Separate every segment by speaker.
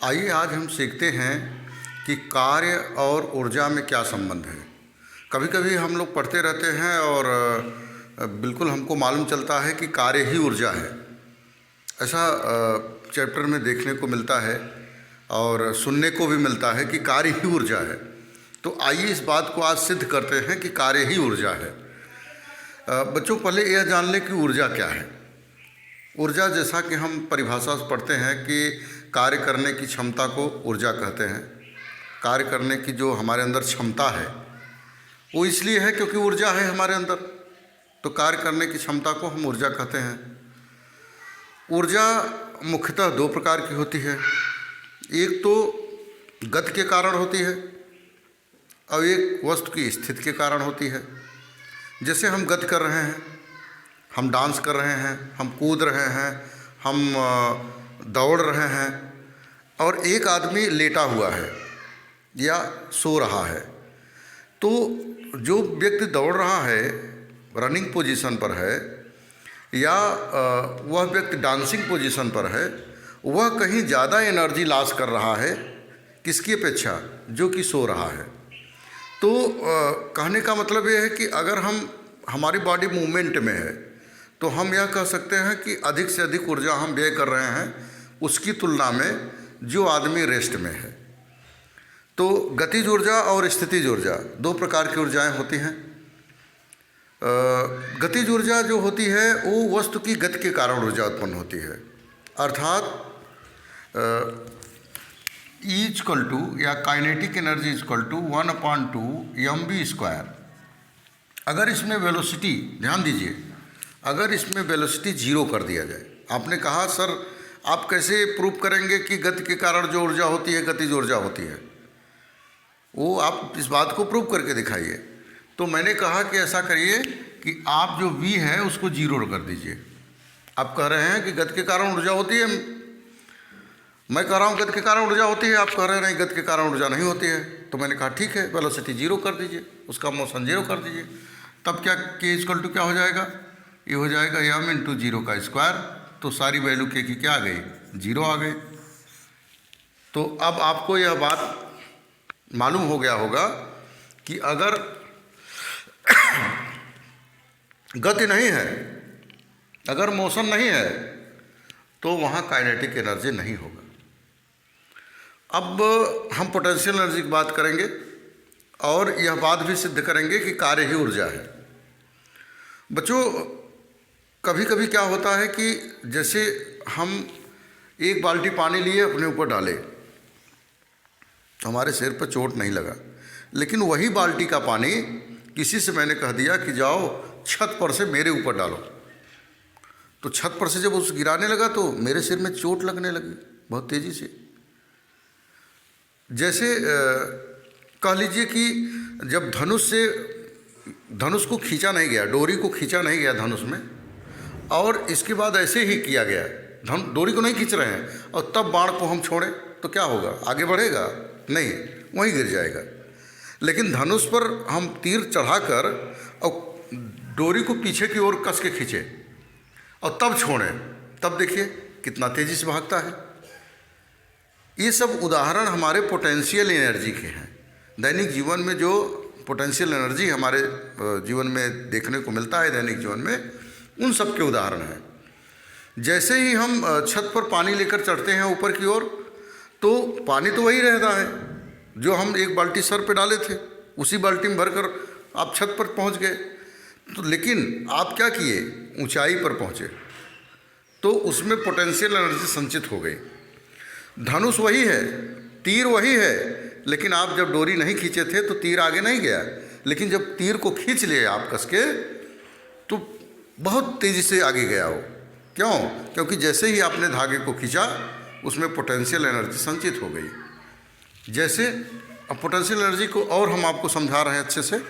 Speaker 1: आइए आज हम सीखते हैं कि कार्य और ऊर्जा में क्या संबंध है। कभी कभी हम लोग पढ़ते रहते हैं और बिल्कुल हमको मालूम चलता है कि कार्य ही ऊर्जा है। ऐसा चैप्टर में देखने को मिलता है और सुनने को भी मिलता है कि कार्य ही ऊर्जा है। तो आइए इस बात को आज सिद्ध करते हैं कि कार्य ही ऊर्जा है। बच्चों, पहले यह जान लें कि ऊर्जा क्या है। ऊर्जा, जैसा कि हम परिभाषा से पढ़ते हैं कि कार्य करने की क्षमता को ऊर्जा कहते हैं। कार्य करने की जो हमारे अंदर क्षमता है वो इसलिए है क्योंकि ऊर्जा है हमारे अंदर, तो कार्य करने की क्षमता को हम ऊर्जा कहते हैं। ऊर्जा मुख्यतः दो प्रकार की होती है। एक तो गति के कारण होती है और एक वस्तु की स्थिति के कारण होती है। जैसे हम गति कर रहे हैं, हम डांस कर रहे हैं, हम कूद रहे हैं, हम दौड़ रहे हैं, और एक आदमी लेटा हुआ है या सो रहा है। तो जो व्यक्ति दौड़ रहा है, रनिंग पोजीशन पर है, या वह व्यक्ति डांसिंग पोजीशन पर है, वह कहीं ज़्यादा एनर्जी लॉस कर रहा है किसकी अपेक्षा, जो कि सो रहा है। तो कहने का मतलब यह है कि अगर हमारी बॉडी मूवमेंट में है तो हम यह कह सकते हैं कि अधिक से अधिक ऊर्जा हम व्यय कर रहे हैं उसकी तुलना में जो आदमी रेस्ट में है। तो गतिज ऊर्जा और स्थितिज ऊर्जा दो प्रकार की ऊर्जाएं होती हैं। गतिज ऊर्जा जो होती है वो वस्तु की गति के कारण ऊर्जा उत्पन्न होती है। अर्थात E इक्वल टू या kinetic energy equal to 1/2 mv²। अगर इसमें वेलोसिटी, ध्यान दीजिए, अगर इसमें वेलोसिटी जीरो कर दिया जाए। आपने कहा सर आप कैसे प्रूव करेंगे कि गति के कारण जो ऊर्जा होती है गतिज ऊर्जा होती है, वो आप इस बात को प्रूव करके दिखाइए। तो मैंने कहा कि ऐसा करिए कि आप जो v है उसको जीरो कर दीजिए। आप कह रहे हैं कि गति के कारण ऊर्जा होती है, मैं कह रहा हूँ गति के कारण ऊर्जा होती है, आप कह रहे हैं नहीं गति के कारण ऊर्जा नहीं होती है। तो मैंने कहा ठीक है, वेलोसिटी जीरो कर दीजिए, उसका मोशन जीरो कर दीजिए। तब क्या k इक्वल टू क्या हो जाएगा, ये हो जाएगा m इंटू जीरो का स्क्वायर। तो सारी वैल्यू k की क्या आ गई, जीरो आ गई। तो अब आपको यह बात मालूम हो गया होगा कि अगर गति नहीं है, अगर मोशन नहीं है, तो वहाँ काइनेटिक एनर्जी नहीं होगा। अब हम पोटेंशियल एनर्जी की बात करेंगे और यह बात भी सिद्ध करेंगे कि कार्य ही ऊर्जा है। बच्चों, कभी कभी क्या होता है कि जैसे हम एक बाल्टी पानी लिए अपने ऊपर डाले, हमारे सिर पर चोट नहीं लगा, लेकिन वही बाल्टी का पानी किसी से मैंने कह दिया कि जाओ छत पर से मेरे ऊपर डालो। तो छत पर से जब उस गिराने लगा तो मेरे सिर में चोट लगने लगी बहुत तेज़ी से। जैसे कह लीजिए कि जब धनुष को खींचा नहीं गया, डोरी को खींचा नहीं गया धनुष में, और इसके बाद ऐसे ही किया गया, डोरी को नहीं खींच रहे हैं, और तब बाण को हम छोड़ें तो क्या होगा, आगे बढ़ेगा नहीं, वहीं गिर जाएगा। लेकिन धनुष पर हम तीर चढ़ाकर और डोरी को पीछे की ओर कस के खींचे और तब छोड़ें, तब देखिए कितना तेज़ी से भागता है। ये सब उदाहरण हमारे पोटेंशियल एनर्जी के हैं। दैनिक जीवन में जो पोटेंशियल एनर्जी हमारे जीवन में देखने को मिलता है दैनिक जीवन में, उन सब के उदाहरण हैं। जैसे ही हम छत पर पानी लेकर चढ़ते हैं ऊपर की ओर, तो पानी तो वही रहता है जो हम एक बाल्टी सर पे डाले थे, उसी बाल्टी में भरकर आप छत पर पहुंच गए। तो लेकिन आप क्या किए, ऊंचाई पर पहुंचे, तो उसमें पोटेंशियल एनर्जी संचित हो गई। धनुष वही है, तीर वही है, लेकिन आप जब डोरी नहीं खींचे थे तो तीर आगे नहीं गया, लेकिन जब तीर को खींच लिए आप कस के तो बहुत तेज़ी से आगे गया वो। क्यों? क्योंकि जैसे ही आपने धागे को खींचा उसमें पोटेंशियल एनर्जी संचित हो गई। जैसे अब पोटेंशियल एनर्जी को और हम आपको समझा रहे हैं अच्छे से।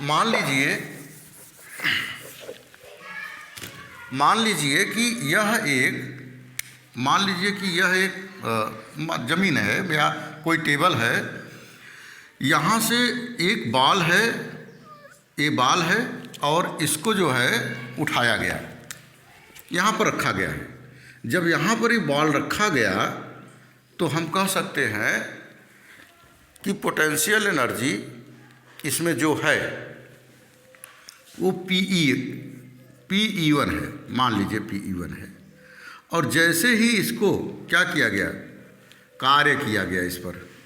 Speaker 1: मान लीजिए कि यह एक ज़मीन है या कोई टेबल है, यहाँ से एक बाल है, ये बाल है, और इसको जो है उठाया गया, यहाँ पर रखा गया है। जब यहाँ पर ये बॉल रखा गया तो हम कह सकते हैं कि पोटेंशियल एनर्जी इसमें जो है वो Pe1 है, मान लीजिए Pe1 है। और जैसे ही इसको क्या किया गया, कार्य किया गया,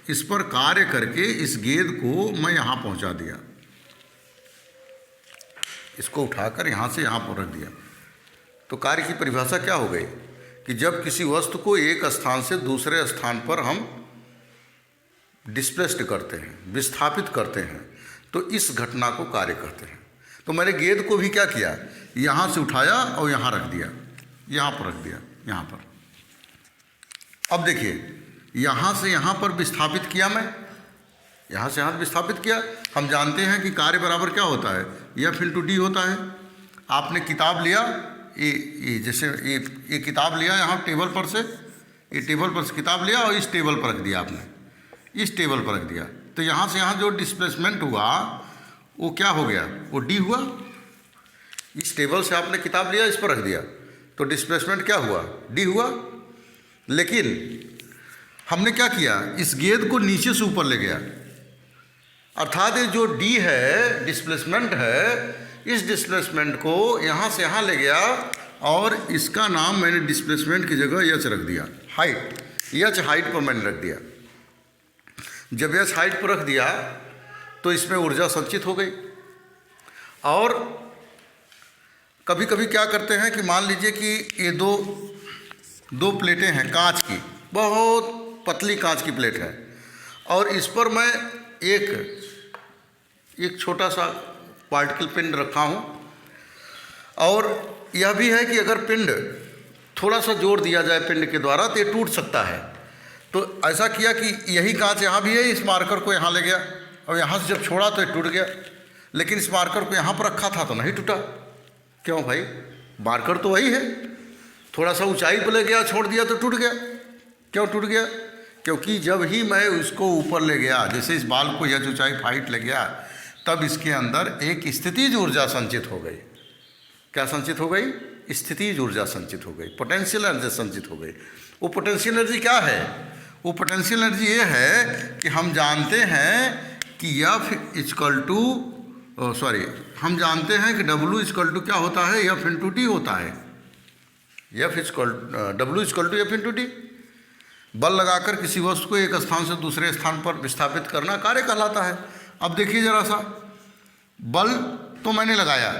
Speaker 1: इस पर कार्य करके इस गेंद को मैं यहाँ पहुँचा दिया, इसको उठाकर यहाँ से यहाँ पर रख दिया। तो कार्य की परिभाषा क्या हो गई कि जब किसी वस्तु को एक स्थान से दूसरे स्थान पर हम डिस्प्लेस्ड करते हैं, विस्थापित करते हैं, तो इस घटना को कार्य कहते हैं। तो मैंने गेंद को भी क्या किया, यहाँ से उठाया और यहाँ रख दिया, यहाँ पर रख दिया, यहाँ पर। अब देखिए, यहाँ से यहाँ पर विस्थापित किया मैं, यहाँ से यहाँ विस्थापित किया। हम जानते हैं कि कार्य बराबर क्या होता है, F×d होता है। आपने किताब लिया, ये जैसे ये किताब लिया यहाँ टेबल पर से, ये टेबल पर से किताब लिया और इस टेबल पर रख दिया आपने, इस टेबल पर रख दिया। तो यहाँ से यहाँ जो डिस्प्लेसमेंट हुआ वो क्या हो गया, वो d हुआ। इस टेबल से आपने किताब लिया, इस पर रख दिया, तो डिस्प्लेसमेंट क्या हुआ, d हुआ। लेकिन हमने क्या किया, इस गेंद को नीचे से ऊपर ले गया, अर्थात ये जो d है, डिस्प्लेसमेंट है, इस डिस्प्लेसमेंट को यहाँ से यहाँ ले गया और इसका नाम मैंने डिस्प्लेसमेंट की जगह h रख दिया, हाइट। h हाइट पर मैंने रख दिया। जब h हाइट पर रख दिया तो इसमें ऊर्जा संचित हो गई। और कभी कभी क्या करते हैं कि मान लीजिए कि ये दो प्लेटें हैं कांच की, बहुत पतली कांच की प्लेट है, और इस पर मैं एक छोटा सा पार्टिकल पिंड रखा हूँ। और यह भी है कि अगर पिंड थोड़ा सा जोर दिया जाए पिंड के द्वारा तो ये टूट सकता है। तो ऐसा किया कि यही कांच यहाँ भी है, इस मार्कर को यहाँ ले गया और यहाँ से जब छोड़ा तो ये टूट गया। लेकिन इस मार्कर को यहाँ पर रखा था तो नहीं टूटा। क्यों भाई, मार्कर तो वही है, थोड़ा सा ऊंचाई पर ले गया, छोड़ दिया तो टूट गया। क्यों टूट गया, क्योंकि जब ही मैं उसको ऊपर ले गया, जैसे इस बाल को यह ऊंचाई हाइट ले गया, तब इसके अंदर एक स्थितिज ऊर्जा संचित हो गई। क्या संचित हो गई, स्थितिज ऊर्जा संचित हो गई, पोटेंशियल एनर्जी संचित हो गई। वो पोटेंशियल एनर्जी क्या है, वो पोटेंशियल एनर्जी ये है कि हम जानते हैं कि हम जानते हैं कि W क्या होता है, F×d होता है। W=F×d। बल लगाकर किसी वस्तु को एक स्थान से दूसरे स्थान पर विस्थापित करना कार्य कहलाता है। अब देखिए जरा सा, बल तो मैंने लगाया,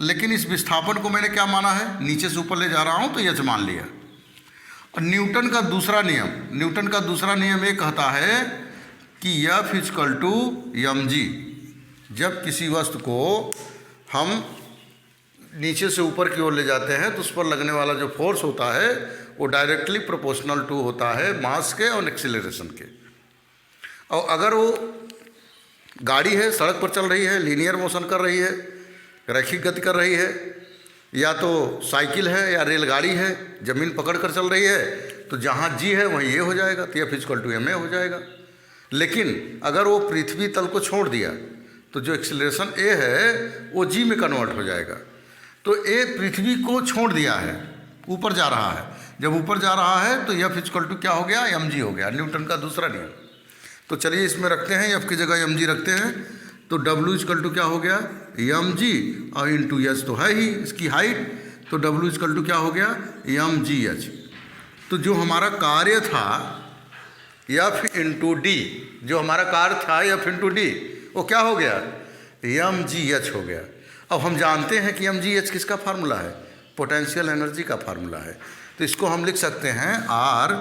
Speaker 1: लेकिन इस विस्थापन को मैंने क्या माना है, नीचे से ऊपर ले जा रहा हूँ तो यह मान लिया। और न्यूटन का दूसरा नियम ये कहता है कि F=mg। जब किसी वस्तु को हम नीचे से ऊपर की ओर ले जाते हैं तो उस पर लगने वाला जो फोर्स होता है वो डायरेक्टली प्रोपोर्शनल टू होता है मास के और एक्सीलरेशन के। और अगर वो गाड़ी है, सड़क पर चल रही है, लीनियर मोशन कर रही है, रैखिक गति कर रही है, या तो साइकिल है या रेलगाड़ी है, ज़मीन पकड़ कर चल रही है, तो जहाँ g है वहीं ये हो जाएगा, तो F=ma हो जाएगा। लेकिन अगर वो पृथ्वी तल को छोड़ दिया तो जो एक्सीलरेशन a है वो g में कन्वर्ट हो जाएगा। तो a पृथ्वी को छोड़ दिया है, ऊपर जा रहा है। जब ऊपर जा रहा है तो F= क्या हो गया, mg हो गया, न्यूटन का दूसरा नियम। तो चलिए इसमें रखते हैं, F की जगह mg रखते हैं, तो W क्या हो गया, mg, और इंटू h तो है ही इसकी हाइट, तो W क्या हो गया, mgh। तो जो हमारा कार्य था F×d, जो हमारा कार्य था F×d, वो क्या हो गया, mgh हो गया। अब हम जानते हैं कि mgh किसका फार्मूला है, पोटेंशियल एनर्जी का फार्मूला है। तो इसको हम लिख सकते हैं R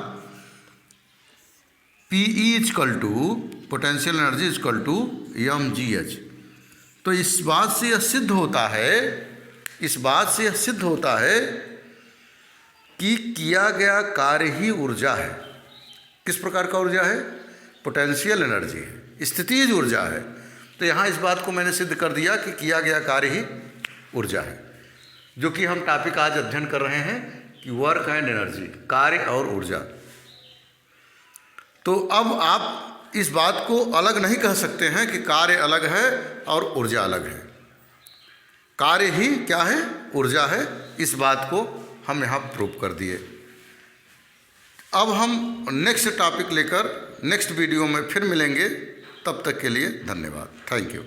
Speaker 1: Pe potential energy mgh। तो इस बात से यह सिद्ध होता है कि किया गया कार्य ही ऊर्जा है। किस प्रकार का ऊर्जा है, पोटेंशियल एनर्जी है, स्थितिज ऊर्जा है। तो यहाँ इस बात को मैंने सिद्ध कर दिया कि किया गया कार्य ही ऊर्जा है, जो कि हम टॉपिक आज अध्ययन कर रहे हैं कि वर्क एंड एनर्जी, कार्य और ऊर्जा। तो अब आप इस बात को अलग नहीं कह सकते हैं कि कार्य अलग है और ऊर्जा अलग है। कार्य ही क्या है, ऊर्जा है। इस बात को हम यहाँ प्रूव कर दिए। अब हम नेक्स्ट टॉपिक लेकर नेक्स्ट वीडियो में फिर मिलेंगे। तब तक के लिए धन्यवाद। Thank you.